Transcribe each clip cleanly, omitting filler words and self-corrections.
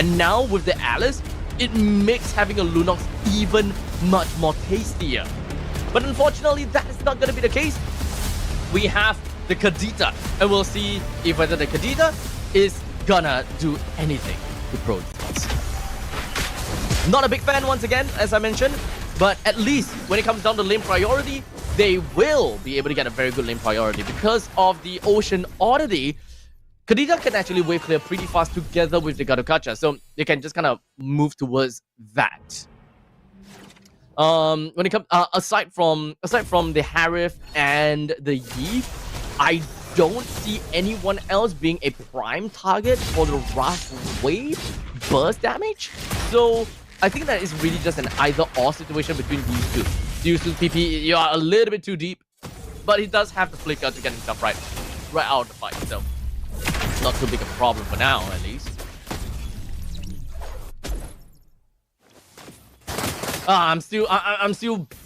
And now with the Alice, it makes having a Lunox even much more tastier. But unfortunately, that is not going to be the case. We have the Kadita, and we'll see if whether the Kadita is gonna do anything with Pro Esports. Not a big fan once again, as I mentioned, but at least when it comes down to lane priority, they will be able to get a very good lane priority because of the Ocean Oddity. Kadita can actually wave clear pretty fast together with the Garukacha, so they can just kind of move towards that. When it comes aside from the Harith and the Yi, I don't see anyone else being a prime target for the Rush Wave burst damage. So I think that is really just an either-or situation between these two. Zeus's PP, you are a little bit too deep, but he does have the flicker to get himself right out of the fight. So not too big a problem for now, at least. I'm still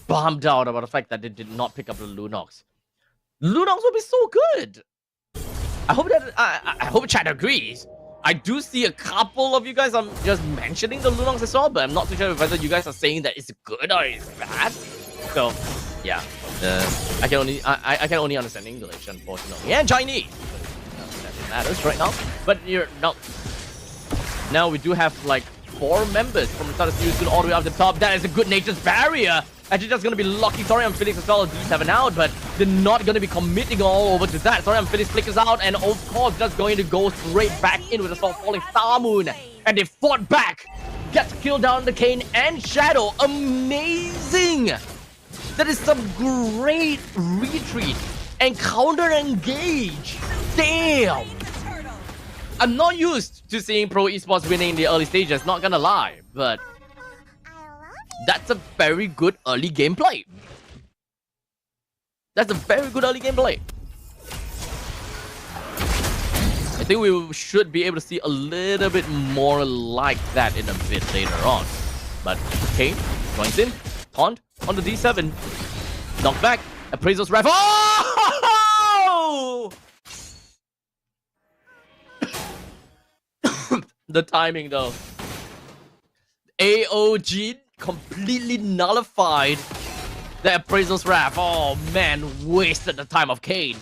bummed out about the fact that they did not pick up the Lunox. Lunox would be so good. I hope chat agrees. I do see a couple of you guys are just mentioning the Lunox as well, but I'm not too sure whether you guys are saying that it's good or it's bad. So yeah, I can only understand English, unfortunately, and Chinese. That matters right now. But you're not. Now we do have like 4 members from the start of season all the way up the top. That is a good nature's barrier. Actually, just going to be locking Thorium and Felix as well as D7 out, but they're not going to be committing all over to that. Thorium and Felix flickers out, and of course, just going to go straight back in with a soft falling Star Moon. And they fought back. Gets to kill down the Kayn and Shadow. Amazing. That is some great retreat and counter engage. Damn. I'm not used to seeing Pro Esports winning in the early stages, not gonna lie, but that's a very good early gameplay. That's a very good early gameplay. I think we should be able to see a little bit more like that in a bit later on. But Kayn joins in, taunt on the D7, knock back, Appraiser's Rifle. Oh! The timing though. AOG completely nullified the Appraiser's Wrath. Oh man, wasted the time of Kayn.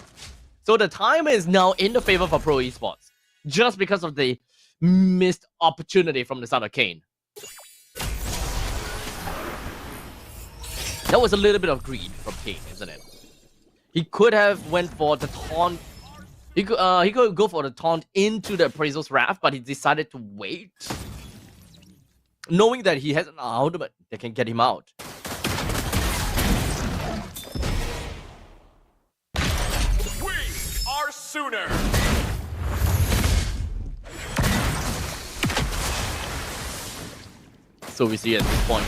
So the time is now in the favor for Pro Esports, just because of the missed opportunity from the side of Kayn. That was a little bit of greed from Kayn, isn't it? He could have went for the taunt. He could go for the taunt into the Appraiser's Wrath, but he decided to wait, knowing that he has an ultimate that can get him out. We are sooner. So we see at this point.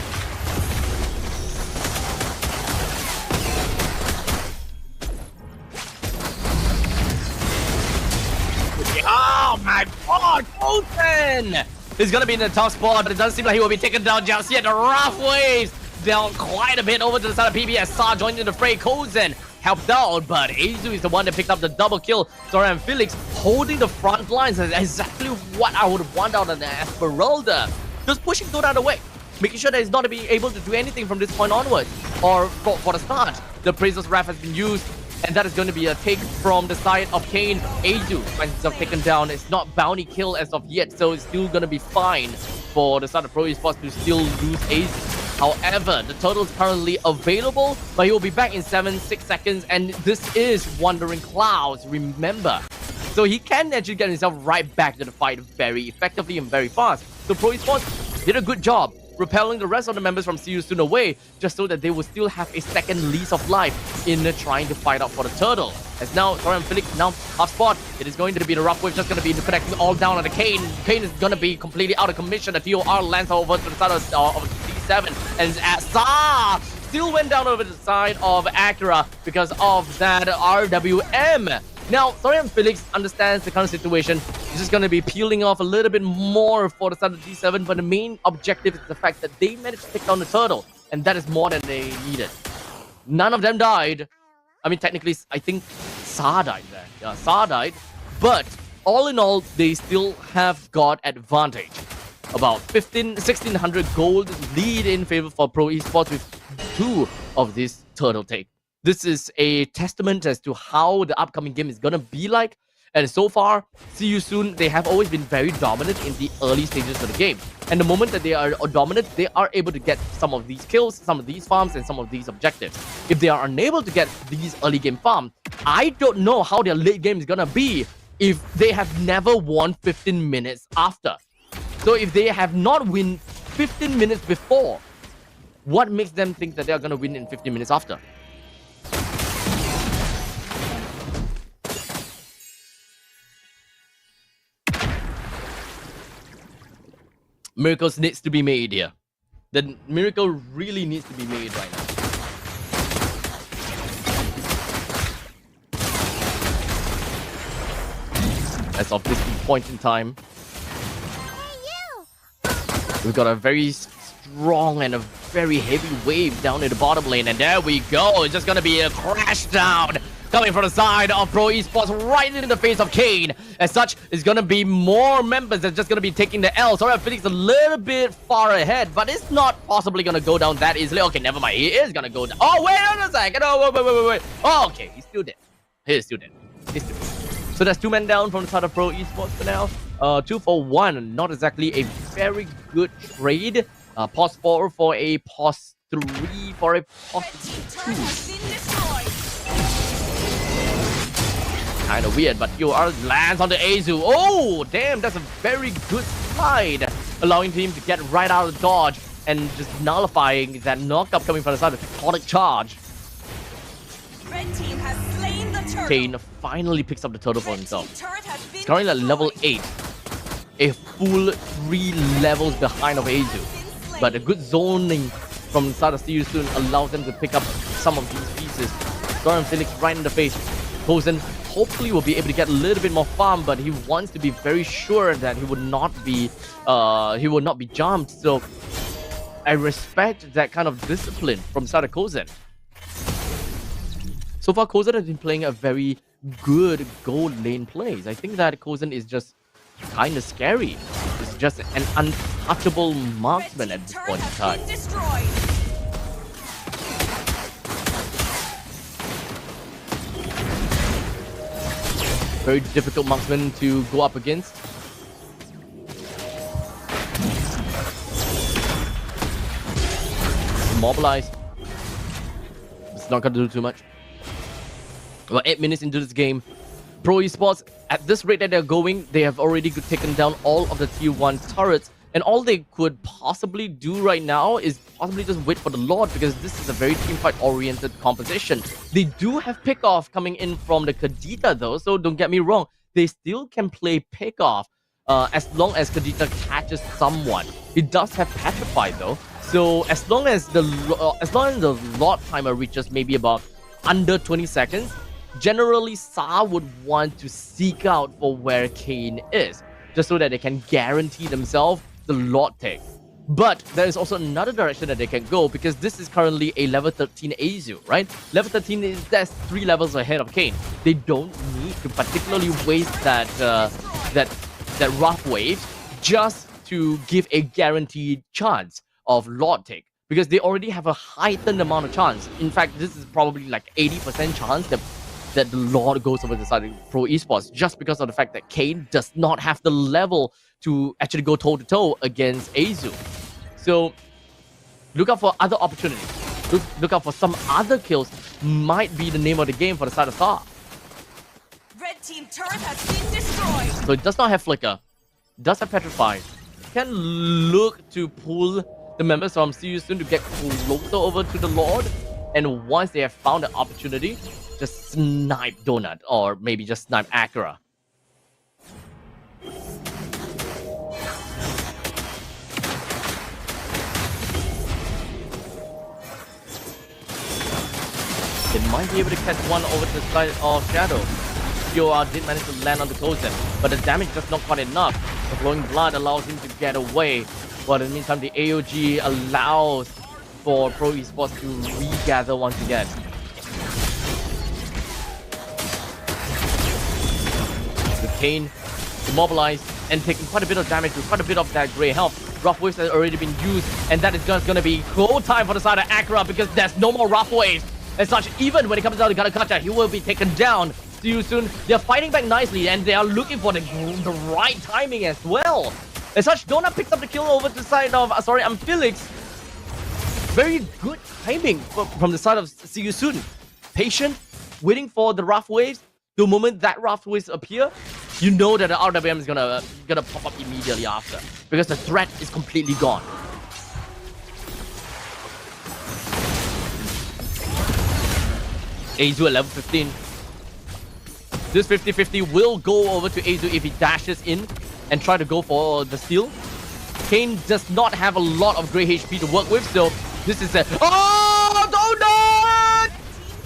Oh my god, Colton! He's gonna be in the top spot, but it doesn't seem like he will be taken down just yet. The Rough Waves down quite a bit over to the side of PBS. Sa joined in the fray. Kozen helped out, but Azu is the one that picked up the double kill. Zora and Felix holding the front lines. That's exactly what I would want out of the Esmeralda. Just pushing Dota out of the way, making sure that he's not able to do anything from this point onwards. Or for the start, the Appraiser's Wrath has been used, and that is going to be a take from the side of Kayn. Azu finds himself taken down. It's not bounty kill as of yet, so it's still going to be fine for the side of Pro Esports to still lose Azu. However, the turtle is currently available, but he will be back in 7-6 seconds, and this is Wandering Clouds, remember. So he can actually get himself right back to the fight very effectively and very fast. So Pro Esports did a good job repelling the rest of the members from See You Soon away, just so that they will still have a second lease of life in trying to fight out for the turtle. As now, Thorium and Felix now half spot. It is going to be the Rough Wave, just going to be connecting all down on the Kayn. Kayn is going to be completely out of commission. The TOR lands over to the side of D7, and Sa still went down over to the side of Acura because of that RWM. Now, Thorium Felix understands the current situation. He's just going to be peeling off a little bit more for the side of D7, but the main objective is the fact that they managed to take down the turtle, and that is more than they needed. None of them died. I mean, technically, I think Sa died there. Yeah, Sa died, but all in all, they still have got advantage. about 1,600 gold lead in favor for Pro Esports with 2 of this turtle take. This is a testament as to how the upcoming game is gonna be like. And so far, see you soon, they have always been very dominant in the early stages of the game. And the moment that they are dominant, they are able to get some of these kills, some of these farms, and some of these objectives. If they are unable to get these early game farms, I don't know how their late game is gonna be if they have never won 15 minutes after. So if they have not win 15 minutes before, what makes them think that they are gonna win in 15 minutes after? Miracles needs to be made here. The miracle really needs to be made right now. As of this point in time, we've got a very strong and a very heavy wave down in the bottom lane, and there we go. It's just gonna be a crash down coming from the side of Pro Esports right in the face of Kane. As such, it's gonna be more members that's just gonna be taking the L. Sorry, Phoenix a little bit far ahead, but it's not possibly gonna go down that easily. Okay, never mind. He is gonna go down. Oh, wait on a second. Oh, wait. Oh, okay, he's still dead. He's still dead. So there's 2 men down from the side of Pro Esports for now. 2 for 1. Not exactly a very good trade. Pause 4 for a pause 3 for a pause 2. Kind of weird, but UR lands on the Azu. Oh, damn, that's a very good slide, allowing him to get right out of dodge and just nullifying that knockup coming from the side of Tectonic Charge. Red team has slain the turtle. Kane finally picks up the turtle for himself. He's currently at level 8, a full 3 levels behind of Azu. But a good zoning from the side of See You Soon allows them to pick up some of these pieces. Goran Phoenix right in the face. Kozen hopefully will be able to get a little bit more farm, but he wants to be very sure that he would not be jumped. So I respect that kind of discipline from side of Kozen. So far, Kozen has been playing a very good gold lane plays. I think that Kozen is just kind of scary. He's just an untouchable marksman at this point in time. Very difficult marksman to go up against. Immobilized. It's not gonna do too much. Well, 8 minutes into this game, Pro Esports, at this rate that they're going, they have already taken down all of the tier 1 turrets. And all they could possibly do right now is possibly just wait for the Lord, because this is a very teamfight-oriented composition. They do have pickoff coming in from the Kadita though, so don't get me wrong. They still can play pickoff as long as Kadita catches someone. It does have Petrify though, so as long as the Lord timer reaches maybe about under 20 seconds, generally Sa would want to seek out for where Kane is, just so that they can guarantee themselves the Lord take. But there is also another direction that they can go, because this is currently a level 13 Azu, right? Level 13 is that's 3 levels ahead of Kane. They don't need to particularly waste that rough wave just to give a guaranteed chance of Lord take, because they already have a heightened amount of chance. In fact, this is probably like 80% chance that the Lord goes over the side of Pro Esports, just because of the fact that Kane does not have the level to actually go toe-to-toe against Azu. So look out for other opportunities. Look out for some other kills. Might be the name of the game for the side of Sa. Red team turret has been destroyed. So it does not have Flicker. It does have Petrify. Can look to pull the members from See You Soon to get closer over to the Lord. And once they have found the opportunity, just snipe Donut, or maybe just snipe Acura. They might be able to catch one over to the side of Shadow. POR did manage to land on the Kozen, but the damage just not quite enough. The flowing blood allows him to get away. But in the meantime, the AOG allows for Pro Esports to regather once again. The Kane immobilized. and taking quite a bit of damage with quite a bit of that grey health. Rough Waves has already been used, and that is just going to be go time for the side of Akra because there's no more Rough Waves. As such, even when it comes down to Katakata, he will be taken down. See you soon. They're fighting back nicely, and they are looking for the right timing as well. As such, Donut picks up the kill over to the side of, Felix. Very good timing from the side of See You Soon. Patient, waiting for the Rough Waves. The moment that Rough Waves appear, you know that the RWM is gonna pop up immediately after, because the threat is completely gone. Azu at level 15. This 50-50 will go over to Azu if he dashes in and try to go for the steal. Kane does not have a lot of grey HP to work with, so this is a... Oh, Donut!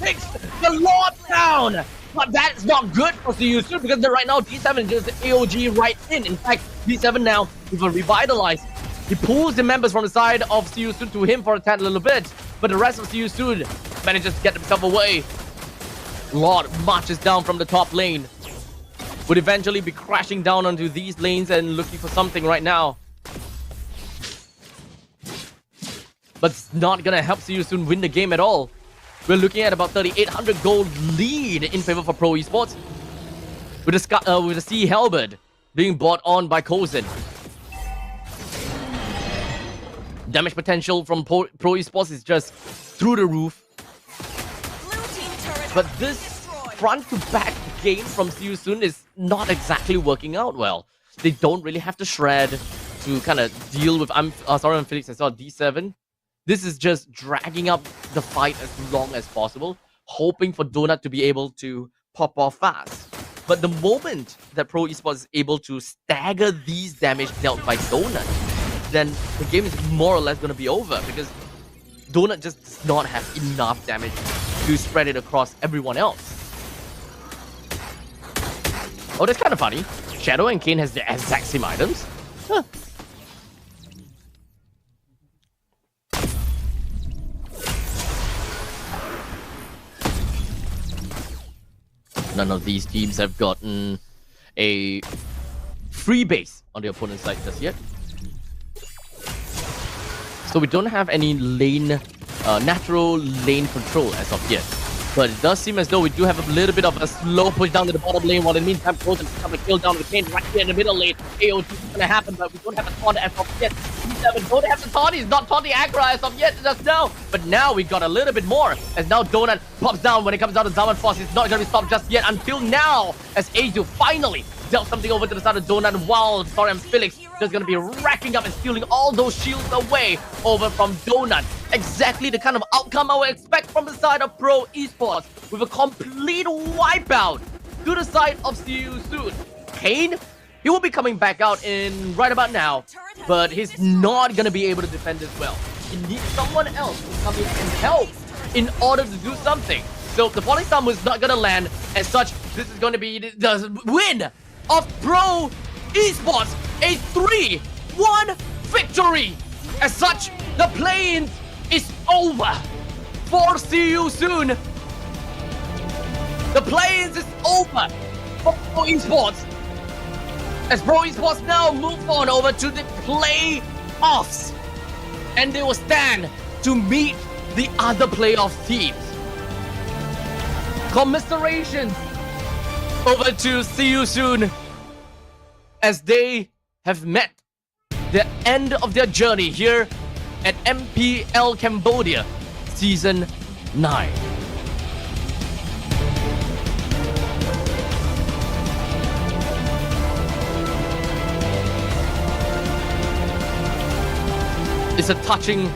Takes the Lord down! But that's not good for CU2 because right now D7 is just AOG right in. In fact, D7 now with a revitalize. He pulls the members from the side of CU2 to him for a tad little bit, but the rest of CU2 manages to get himself away. Lord marches down from the top lane. Would eventually be crashing down onto these lanes and looking for something right now. But it's not gonna help CU2 win the game at all. We're looking at about 3,800 gold lead in favor for Pro Esports. With the Sea Halberd being bought on by Kozin. Damage potential from Pro Esports is just through the roof. But this front-to-back game from CU2 is not exactly working out well. They don't really have to shred to kind of deal with... I'm Felix, I saw D7. This is just dragging up the fight as long as possible, hoping for Donut to be able to pop off fast. But the moment that Pro Esports is able to stagger these damage dealt by Donut, then the game is more or less going to be over because Donut just does not have enough damage to spread it across everyone else. Oh, that's kind of funny. Shadow and Kane has the exact same items. Huh. None of these teams have gotten a free base on the opponent's side just yet. So we don't have any lane, natural lane control as of yet. But it does seem as though we do have a little bit of a slow push down to the bottom lane, while in the meantime, Frozen picks up a kill down with Kane right here in the middle lane. AOT is going to happen, but we don't have a taunt as of yet. D7 don't have the taunt, he's not taunting Akra as of yet just now. But now we got a little bit more, as now Donut pops down when it comes down to Zaman Force. He's not going to be stopped just yet until now, as Azu finally dealt something over to the side of Donut, while Felix just going to be racking up and stealing all those shields away over from Donut. Exactly the kind of outcome I would expect from the side of Pro Esports, with a complete wipeout to the side of CU soon. Kane, he will be coming back out in right about now, but he's not going to be able to defend as well. He needs someone else to come in and help in order to do something. So the Polystorm was not going to land. As such, this is going to be the win of Pro Esports, a 3-1 victory. As such, the play-in is over for CU soon. The play-in is over for Pro Esports, as Pro Esports now move on over to the playoffs, and they will stand to meet the other playoff teams. Commiserations over to CU soon, as they have met the end of their journey here at MPL Cambodia Season 9. It's a touching